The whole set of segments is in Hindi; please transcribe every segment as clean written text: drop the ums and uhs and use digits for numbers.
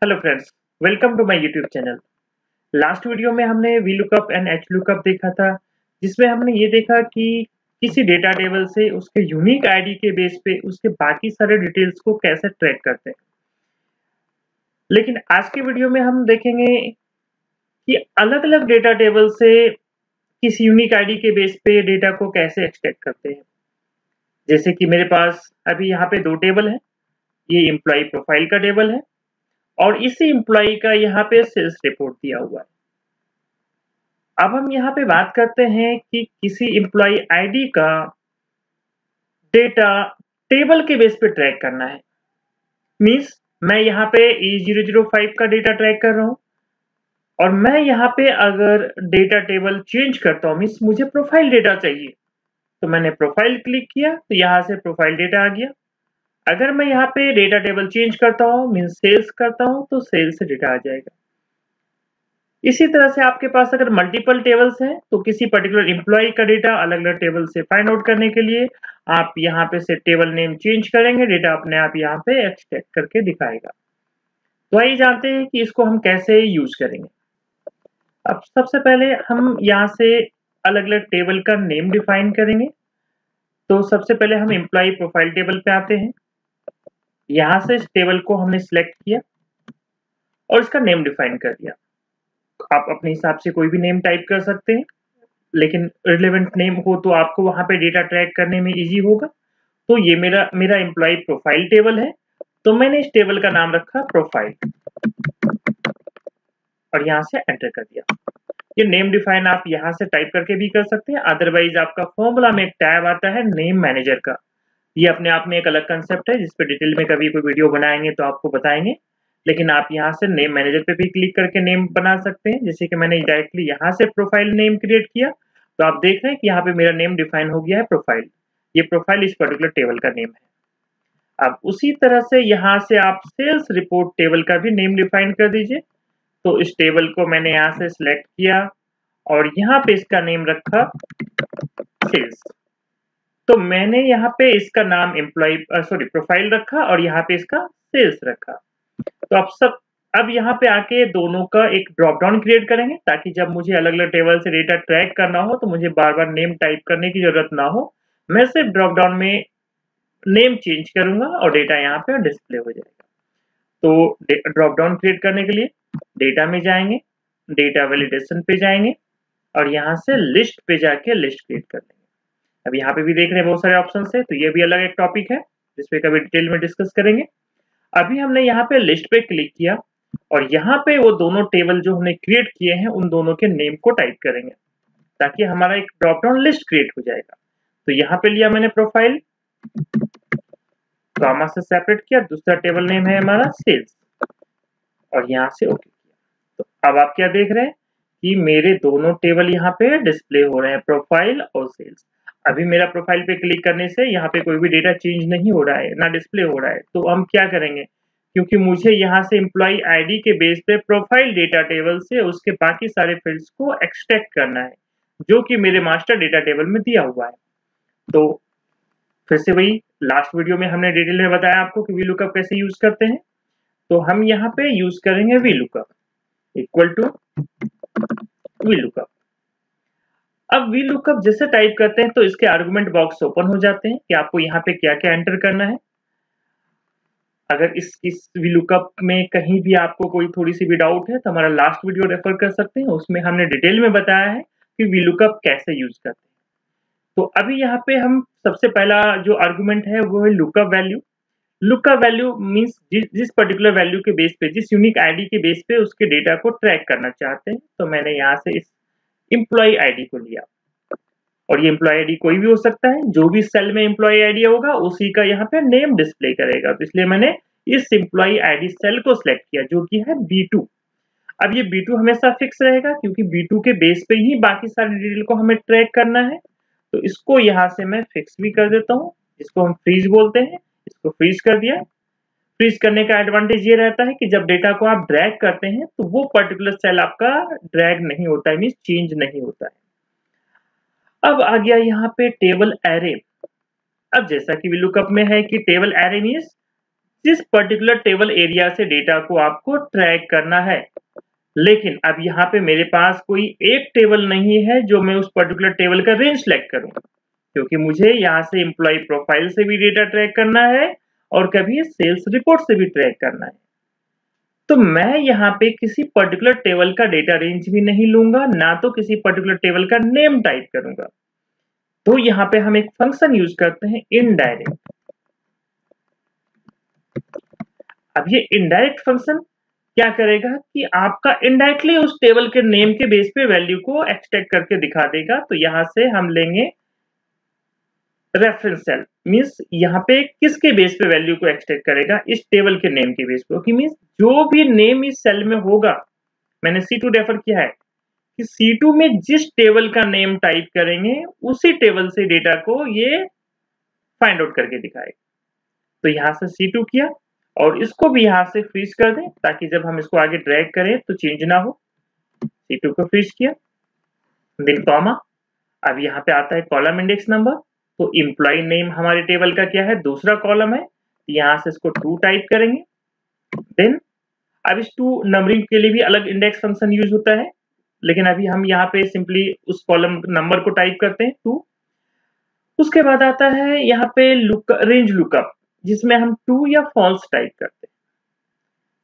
Hello friends, welcome to my YouTube channel. Last video में हमने वीलुकअप एंड एचलुकअप देखा था, जिसमें हमने ये देखा कि किसी डेटा टेबल से उसके यूनिक आईडी के बेस पे उसके बाकी सारे डिटेल्स को कैसे ट्रैक करते हैं। लेकिन आज के वीडियो में हम देखेंगे कि अलग-अलग डेटा टेबल से किसी यूनिक आईडी के बेस पे डेटा को कैसे एक्सट्रैक्ट करते हैं। जैसे कि मेरे पास अभी यहाँ पे 2 टेबल हैं। ये एम्प्लॉयी प्रोफाइल का टेबल है और इसी एम्प्लॉयी का यहाँ पे सेल्स रिपोर्ट दिया हुआ है। अब हम यहाँ पे बात करते हैं कि किसी एम्प्लॉयी आईडी का डेटा टेबल के बेस पे ट्रैक करना है। मीन्स मैं यहाँ पे E005 का डेटा ट्रैक कर रहा हूँ और मैं यहाँ पे अगर डेटा टेबल चेंज करता हूँ, मीन्स मुझे प्रोफाइल डेटा चाहिए, तो मैंने प्रोफाइल क्लिक किया तो यहाँ से प्रोफाइल डेटा आ गया। अगर मैं यहाँ पे डेटा टेबल चेंज करता हूँ, मीन्स सेल्स करता हूँ, तो सेल्स से डेटा आ जाएगा। इसी तरह से आपके पास अगर मल्टीपल टेबल्स हैं, तो किसी पर्टिकुलर एम्प्लॉयी का डेटा अलग-अलग टेबल से फाइंड आउट करने के लिए आप यहाँ पे से टेबल नेम चेंज करेंगे, डेटा अपने आप यहाँ पे एक्सट्रैक्ट करके दिखाएगा। तो आइए जानते हैं कि इसको हम कैसे यूज करेंगे। अब सबसे पहले हम यहाँ से अलग-अलग टेबल का नेम डिफाइन करेंगे। तो सबसे पहले हम एम्प्लॉयी प्रोफाइल टेबल पे आते हैं। यहाँ से इस टेबल को हमने सिलेक्ट किया और इसका नेम डिफाइन कर दिया। आप अपने हिसाब से कोई भी नेम टाइप कर सकते हैं, लेकिन रिलेवेंट नेम हो तो आपको वहां पे डेटा ट्रैक करने में इजी होगा। तो ये मेरा एम्प्लॉय प्रोफाइल टेबल है, तो मैंने इस टेबल का नाम रखा प्रोफाइल और यहाँ से एंटर कर दिया। ये नेम डिफाइन आप यहाँ से टाइप करके भी कर सकते हैं, अदरवाइज आपका फॉर्मूला में एक टैब आता है नेम मैनेजर का। ये अपने आप में एक अलग कंसेप्ट है, जिसपे डिटेल में कभी कोई वीडियो बनाएंगे तो आपको बताएंगे। लेकिन आप यहाँ से नेम मैनेजर पे भी क्लिक करके नेम बना सकते हैं। जैसे कि मैंने डायरेक्टली यहाँ से प्रोफाइल नेम क्रिएट किया, तो आप देख रहे हैं कि यहाँ पे मेरा नेम डिफाइन हो गया है प्रोफाइल। ये प्रोफाइल इस पर्टिकुलर टेबल का नेम है। अब उसी तरह से यहाँ से आप सेल्स रिपोर्ट टेबल का भी नेम डिफाइन कर दीजिए। तो इस टेबल को मैंने यहाँ से सिलेक्ट किया और यहाँ पे इसका नेम रखा सेल्स। तो मैंने यहाँ पे इसका नाम प्रोफाइल रखा और यहाँ पे इसका सेल्स रखा। तो अब यहाँ पे आके दोनों का एक ड्रॉप डाउन क्रिएट करेंगे, ताकि जब मुझे अलग-अलग टेबल से डेटा ट्रैक करना हो तो मुझे बार-बार नेम टाइप करने की जरूरत ना हो। मैं सिर्फ ड्रॉप डाउन में नेम चेंज करूंगा और डेटा यहाँ पे डिस्प्ले हो जाएगा। तो ड्रॉप डाउन क्रिएट करने के लिए डेटा में जाएंगे, डेटा वैलिडेशन पे जाएंगे और यहाँ से लिस्ट पे जाके लिस्ट क्रिएट कर लेंगे। अब यहाँ पे भी देख रहे हैं बहुत सारे ऑप्शन है, तो ये भी अलग एक टॉपिक है जिसपे कभी डिटेल में डिस्कस करेंगे। अभी हमने यहाँ पे लिस्ट पे क्लिक किया और यहाँ पे वो दोनों टेबल जो हमने क्रिएट किए हैं उन दोनों के नेम को टाइप करेंगे, ताकि हमारा एक ड्रॉप डाउन लिस्ट क्रिएट हो जाएगा। तो यहाँ पे लिया मैंने प्रोफाइल, कॉमा से सेपरेट किया, दूसरा टेबल नेम है हमारा सेल्स और यहाँ से ओके किया। तो अब आप क्या देख रहे हैं कि मेरे दोनों टेबल यहाँ पे डिस्प्ले हो रहे हैं, प्रोफाइल और सेल्स। अभी मेरा प्रोफाइल पे क्लिक करने से यहाँ पे कोई भी डेटा चेंज नहीं हो रहा है, ना डिस्प्ले हो रहा है। तो हम क्या करेंगे, क्योंकि मुझे यहाँ से एम्प्लॉय आईडी के बेस पे प्रोफाइल डेटा टेबल से उसके बाकी सारे फील्ड्स को एक्सट्रैक्ट करना है, जो कि मेरे मास्टर डेटा टेबल में दिया हुआ है। तो फिर से वही लास्ट वीडियो में हमने डिटेल में बताया आपको कि वीलुकअप कैसे यूज करते हैं। तो हम यहाँ पे यूज करेंगे वीलुकअप इक्वल टू वीलुकअप। अब वीलुकअप जैसे टाइप करते हैं तो इसके आर्गुमेंट बॉक्स ओपन हो जाते हैं कि आपको यहाँ पे क्या क्या एंटर करना है। अगर इस वीलुकअप में कहीं भी आपको कोई थोड़ी सी भी डाउट है तो हमारा लास्ट वीडियो रेफर कर सकते हैं, उसमें हमने डिटेल में बताया है कि वीलुकअप कैसे यूज करते हैं। तो अभी यहाँ पे हम सबसे पहला जो आर्गुमेंट है वो है lookup value. Lookup value means जिस पर्टिकुलर वैल्यू के बेस पे, जिस यूनिक आईडी के बेस पे उसके डेटा को ट्रैक करना चाहते हैं। तो मैंने यहाँ से इस एम्प्लॉय आईडी को लिया और ये एम्प्लॉय आईडी कोई भी हो सकता है, जो भी सेल में एम्प्लॉय आईडी होगा उसी का यहाँ पे नेम डिस्प्ले करेगा। तो इसलिए मैंने इस एम्प्लॉय आईडी सेल को सिलेक्ट किया, जो कि है B2। अब ये B2 हमेशा फिक्स रहेगा, क्योंकि B2 के बेस पे ही बाकी सारी डिटेल को हमें ट्रैक करना है। तो इसको यहाँ से मैं फिक्स भी कर देता हूँ, इसको हम फ्रीज बोलते हैं। इसको फ्रीज कर दिया। फ्रीज करने का एडवांटेज ये रहता है कि जब डेटा को आप ड्रैग करते हैं तो वो पर्टिकुलर सेल आपका ड्रैग नहीं होता है, मींस चेंज नहीं होता है। अब आ गया यहाँ पे टेबल एरे। अब जैसा कि वीलुकअप में है कि टेबल एरे मींस जिस पर्टिकुलर टेबल एरिया से डेटा को आपको ट्रैक करना है। लेकिन अब यहाँ पे मेरे पास कोई एक टेबल नहीं है जो मैं उस पर्टिकुलर टेबल का रेंज सेलेक्ट करूं, क्योंकि मुझे यहाँ से एम्प्लॉय प्रोफाइल से भी डेटा ट्रैक करना है और कभी सेल्स रिपोर्ट से भी ट्रैक करना है। तो मैं यहाँ पे किसी पर्टिकुलर टेबल का डेटा रेंज भी नहीं लूंगा, ना तो किसी पर्टिकुलर टेबल का नेम टाइप करूंगा। तो यहाँ पे हम एक फंक्शन यूज करते हैं इनडायरेक्ट। अब ये इनडायरेक्ट फंक्शन क्या करेगा कि आपका इनडायरेक्टली उस टेबल के नेम के बेस पे वैल्यू को एक्सट्रैक्ट करके दिखा देगा। तो यहां से हम लेंगे रेफरेंस सेल, मींस यहाँ पे किसके बेस पे वैल्यू को एक्सट्रैक्ट करेगा, इस टेबल के नेम के बेस पे। ओके, मींस जो भी नेम इस सेल में होगा, मैंने C2 रेफर किया है कि C2 में जिस टेबल का नेम टाइप करेंगे उसी टेबल से डेटा को ये फाइंड आउट करके दिखाएगा। तो यहां से C2 किया और इसको भी यहां से फ्रीज कर दें ताकि जब हम इसको आगे ड्रैग करें तो चेंज ना हो। C2 को फ्रीज किया, देन कॉमा। अब यहाँ पे आता है कॉलम इंडेक्स नंबर। तो एम्प्लॉय नेम हमारे टेबल का क्या है, दूसरा कॉलम है, यहां से इसको 2 टाइप करेंगे। देन अब इस 2 नंबरिंग के लिए भी अलग इंडेक्स फंक्शन यूज होता है, लेकिन अभी हम यहाँ पे सिंपली उस कॉलम नंबर को टाइप करते हैं 2। उसके बाद आता है यहाँ पे रेंज लुकअप, जिसमें हम ट्रू या फॉल्स टाइप करते हैं।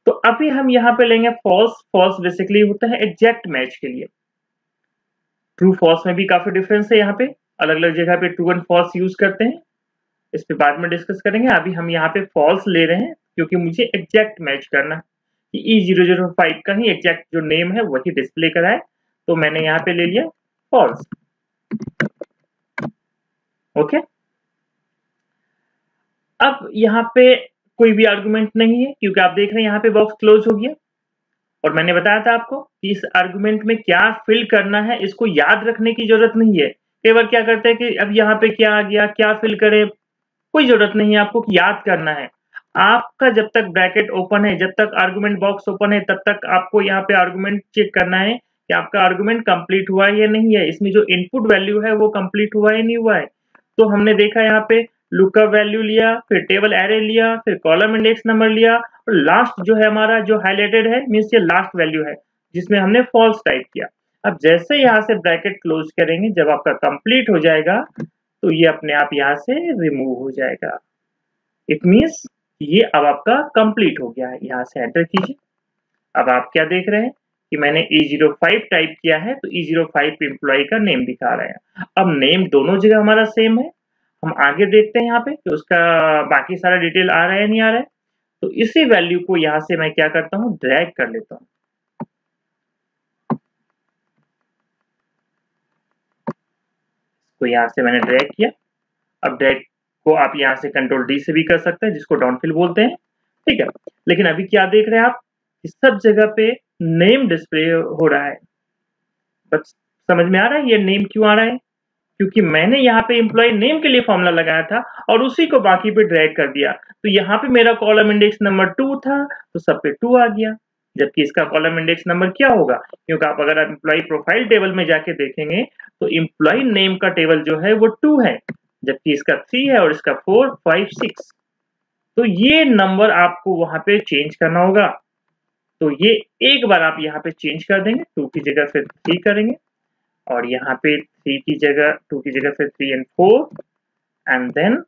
तो अभी हम यहाँ पे लेंगे फॉल्स। फॉल्स बेसिकली होता है एग्जैक्ट मैच के लिए। ट्रू फॉल्स में भी काफी डिफरेंस है, यहाँ पे अलग अलग जगह पे ट्रू एंड फॉल्स यूज करते हैं, इस पे बाद में डिस्कस करेंगे। अभी हम यहाँ पे फॉल्स ले रहे हैं क्योंकि मुझे एग्जैक्ट मैच करना है कि E005 का ही एग्जैक्ट जो नेम है वही डिस्प्ले कराए। तो मैंने यहाँ पे ले लिया फॉल्स। ओके, अब यहाँ पे कोई भी आर्गुमेंट नहीं है क्योंकि आप देख रहे हैं यहाँ पे बॉक्स क्लोज हो गया। और मैंने बताया था आपको कि इस आर्गुमेंट में क्या फिल करना है इसको याद रखने की जरूरत नहीं है। कई बार क्या करते हैं कि अब यहाँ पे क्या आ गया, क्या फिल करें, कोई जरूरत नहीं है आपको याद करना है। आपका जब तक ब्रैकेट ओपन है, जब तक आर्गुमेंट बॉक्स ओपन है, तब तक आपको यहाँ पे आर्गुमेंट चेक करना है कि आपका आर्गुमेंट कंप्लीट हुआ है या नहीं है, इसमें जो इनपुट वैल्यू है वो कंप्लीट हुआ है नहीं हुआ है। तो हमने देखा यहाँ पे लुकअप वैल्यू लिया, फिर टेबल एरे लिया, फिर कॉलम इंडेक्स नंबर लिया और लास्ट जो है हमारा जो हाईलाइटेड है मींस ये लास्ट वैल्यू है जिसमें हमने फॉल्स टाइप किया। अब जैसे यहाँ से ब्रैकेट क्लोज करेंगे, जब आपका कंप्लीट हो जाएगा तो ये अपने आप यहाँ से रिमूव हो जाएगा। इट मींस ये अब आपका कंप्लीट हो गया है। यहाँ से एंटर कीजिए। अब आप क्या देख रहे हैं कि मैंने E05 टाइप किया है तो E05 एम्प्लॉय का नेम दिखा रहे हैं। अब नेम दोनों जगह हमारा सेम है। हम आगे देखते हैं यहाँ पे कि उसका बाकी सारा डिटेल आ रहा है नहीं आ रहा है। तो इसी वैल्यू को यहाँ से मैं क्या करता हूँ, ड्रैग कर लेता हूँ। तो यहाँ से मैंने ड्रैग किया। अब ड्रैग को आप यहाँ से कंट्रोल D से भी कर सकते हैं, जिसको डाउनफिल बोलते हैं, ठीक है। लेकिन अभी क्या देख रहे हैं आप, इस सब जगह पे नेम डिस्प्ले हो रहा है। बस समझ में आ रहा है ये नेम क्यों आ रहा है, क्योंकि मैंने यहाँ पे एम्प्लॉय नेम के लिए फॉर्मूला लगाया था और उसी को बाकी पे ड्रैग कर दिया। तो यहाँ पे मेरा कॉलम इंडेक्स नंबर 2 था तो सब पे 2 आ गया, जबकि इसका कॉलम इंडेक्स नंबर क्या होगा, क्योंकि आप अगर एम्प्लॉय प्रोफाइल टेबल में जाके देखेंगे तो एम्प्लॉय नेम का टेबल जो है वो 2 है, जबकि इसका 3 है और इसका 4, 5, 6। तो ये नंबर आपको वहां पे चेंज करना होगा। तो ये एक बार आप यहाँ पे चेंज कर देंगे, 2 की जगह फिर 3 करेंगे और यहाँ पे 3 की जगह 2 की जगह फिर 3 एंड 4 एंड देन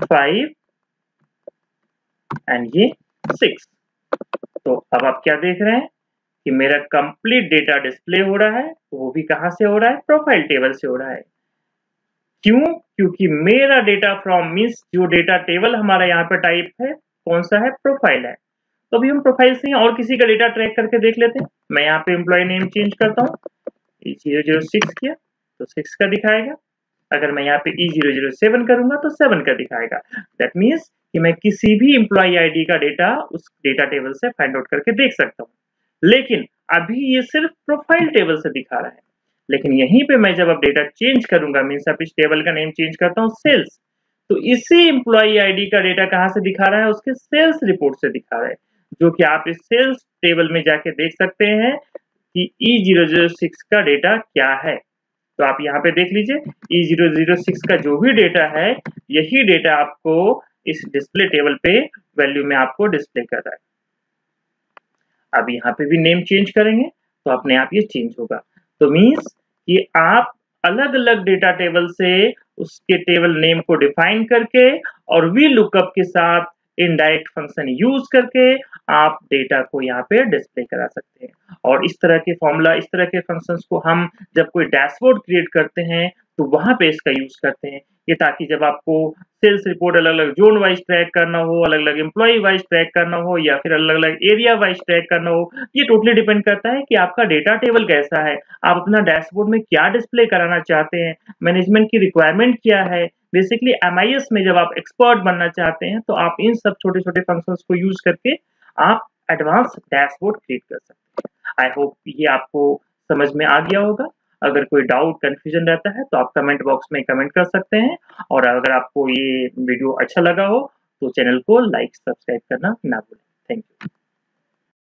5 एंड ये 6। तो अब आप क्या देख रहे हैं कि मेरा कंप्लीट डेटा डिस्प्ले हो रहा है, वो भी कहां से हो रहा है, प्रोफाइल टेबल से हो रहा है। क्यों, क्योंकि मेरा डेटा फ्रॉम मींस जो डेटा टेबल हमारा यहाँ पे टाइप है कौन सा है, प्रोफाइल है। तो अभी हम प्रोफाइल से और किसी का डेटा ट्रैक करके देख लेते हैं। मैं यहाँ पे एम्प्लॉय नेम चेंज करता हूँ, E006 किया तो 6 का दिखाएगा। अगर मैं यहाँ पे E007 करूंगा तो 7 का दिखाएगा। दैट मीन्स कि मैं किसी भी एम्प्लॉय आईडी का डेटा उस डेटा टेबल से फाइंड आउट करके देख सकता हूँ। लेकिन अभी ये सिर्फ प्रोफाइल टेबल से दिखा रहा है। लेकिन यहीं पे मैं जब अब डेटा चेंज करूंगा, मीन्स अब इस टेबल का नेम चेंज करता हूँ सेल्स, तो इसी एम्प्लॉय आईडी का डेटा कहाँ से दिखा रहा है, उसके सेल्स रिपोर्ट से दिखा रहा है, जो कि आप इस सेल्स टेबल में जाके देख सकते हैं कि E006 का डेटा क्या है। तो आप यहाँ पे देख लीजिए E006 का जो भी डेटा है, यही डेटा आपको इस डिस्प्ले टेबल पे वैल्यू में आपको डिस्प्ले कर रहा है। अब यहाँ पे भी नेम चेंज करेंगे तो अपने आप ये चेंज होगा। तो मीन्स कि आप अलग-अलग डेटा टेबल से उसके टेबल नेम को डिफाइन करके और वी लुकअप के साथ इनडायरेक्ट फंक्शन यूज करके आप डेटा को यहाँ पे डिस्प्ले करा सकते हैं। और इस तरह के फॉर्मूला, इस तरह के फंक्शंस को हम जब कोई डैशबोर्ड क्रिएट करते हैं तो वहां पे इसका यूज करते हैं। ये ताकि जब आपको सेल्स रिपोर्ट अलग-अलग जोन वाइज ट्रैक करना हो, अलग-अलग एम्प्लॉय वाइज ट्रैक करना हो या फिर अलग-अलग एरिया वाइज ट्रैक करना हो, ये टोटली डिपेंड करता है कि आपका डेटा टेबल कैसा है, आप अपना डैशबोर्ड में क्या डिस्प्ले कराना चाहते हैं, मैनेजमेंट की रिक्वायरमेंट क्या है। बेसिकली एमआईएस में जब आप एक्सपर्ट बनना चाहते हैं तो आप इन सब छोटे-छोटे फंक्शंस को यूज करके आप एडवांस डैशबोर्ड क्रिएट कर सकते हैं। आई होप ये आपको समझ में आ गया होगा। अगर कोई डाउट, कंफ्यूजन रहता है तो आप कमेंट बॉक्स में कमेंट कर सकते हैं और अगर आपको ये वीडियो अच्छा लगा हो तो चैनल को लाइक, सब्सक्राइब करना ना भूलें। Thank you.